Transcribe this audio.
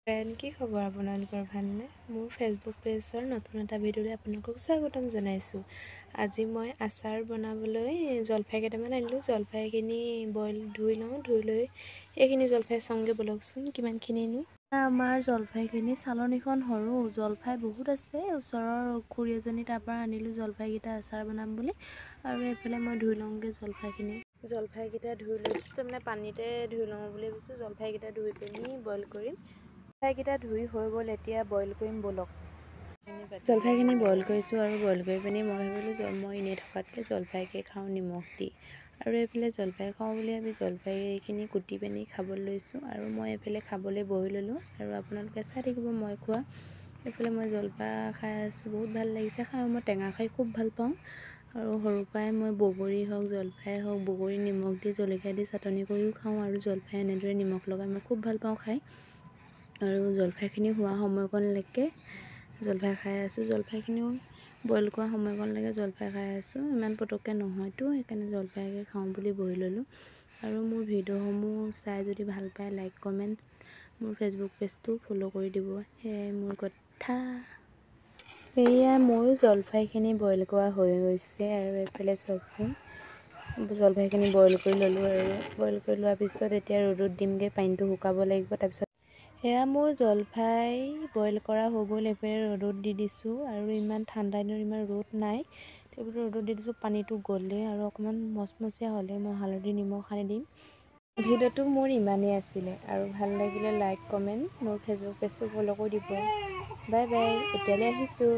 Friend, কি খবৰ আপোনালোকৰ? ভালনে? মোৰ ফেচবুক পেজৰ নতুন এটা ভিডিঅ'লৈ আপোনালোকক স্বাগতম জনাইছোঁ। আজি মই আচাৰ বনাবলৈ জলফাই কেইটামান আনিলোঁ। জলফাইখিনি ধুই লওঁ। ধুই লৈ এইখিনি জলফাই চাওঁগৈ ব'লকচোন কিমানখিনিনো। আমাৰ জলফাইখিনি চালনীখন সৰু, জলফাই বহুত আছে। ওচৰৰ খুৰী এজনী তাৰপৰা আনিলোঁ জলফাইকেইটা আচাৰ বনাম বুলি। আৰু এইফালে মই ধুই লওঁগৈ জলফাইখিনি। জলফাইকেইটা ধুই লৈছোঁ, তাৰমানে পানীতে ধুই লওঁ বুলি ভাবিছোঁ। জলফাইকেইটা ধুই পিনি বইল কৰিম। জলফাইকেইটা ধুই হৈ গ'ল, এতিয়া বইল কৰিম ব'লক। জলফাইখিনি বইল কৰিছোঁ আৰু বইল কৰি পিনি মই ভাবিলোঁ মই এনেই থকাতকৈ জলফাইকে খাওঁ নিমখ দি। আৰু এইফালে জলফাই খাওঁ বুলি ভাবি জলফাইখিনি কুটি পিনি খাবলৈ লৈছোঁ। আৰু মই এইফালে খাবলৈ বহি ল'লোঁ আৰু আপোনালোকে চাই থাকিব মই খোৱা। এইফালে মই জলফাই খাই আছোঁ, বহুত ভাল লাগিছে খাই। মই টেঙা খাই খুব ভাল পাওঁ। আৰু সৰুৰ পৰাই মই বগৰী হওক জলফাই হওক বগৰী নিমখ দি জলকীয়া দি চাটনি কৰিও খাওঁ। আৰু জলফাই এনেদৰে নিমখ লগাই মই খুব ভাল পাওঁ খাই। আৰু জলফাইখিনি হোৱা সময়কণলৈকে জলফাই খাই আছোঁ। জলফাইখিনিও বইল কৰা সময়কণলৈকে জলফাই খাই আছোঁ। ইমান পটককৈ নহয়তো, সেইকাৰণে জলফাইকে খাওঁ বুলি বহি ল'লোঁ। আৰু মোৰ ভিডিঅ'সমূহ চাই যদি ভাল পায় লাইক কমেণ্ট, মোৰ ফেচবুক পেজটো ফ'ল' কৰি দিব। সেয়াই মোৰ কথা। এয়া মোৰ জলফাইখিনি বইল কৰা হৈ গৈছে। আৰু এইফালে চাওকচোন, জলফাইখিনি বইল কৰি ল'লোঁ। আৰু বইল কৰি লোৱাৰ পিছত এতিয়া ৰ'দত দিমগৈ, পানীটো শুকাব লাগিব। তাৰপিছত এয়া মোৰ জলফাই বইল কৰা হৈ গ'ল। এইফালে ৰ'দত দি দিছোঁ। আৰু ইমান ঠাণ্ডা দিনত ইমান ৰ'দ নাই, সেইবোৰ ৰ'দত দি দিছোঁ। পানীটো গ'লে আৰু অকণমান মচমচীয়া হ'লে মই হালধি নিমখ সানি দিম। ভিডিঅ'টো মোৰ ইমানেই আছিলে। আৰু ভাল লাগিলে লাইক কমেণ্ট, মোৰ ফেচবুক পেজটো ফ'ল' কৰি দিব। বাই বাই, এতিয়ালৈ আহিছোঁ।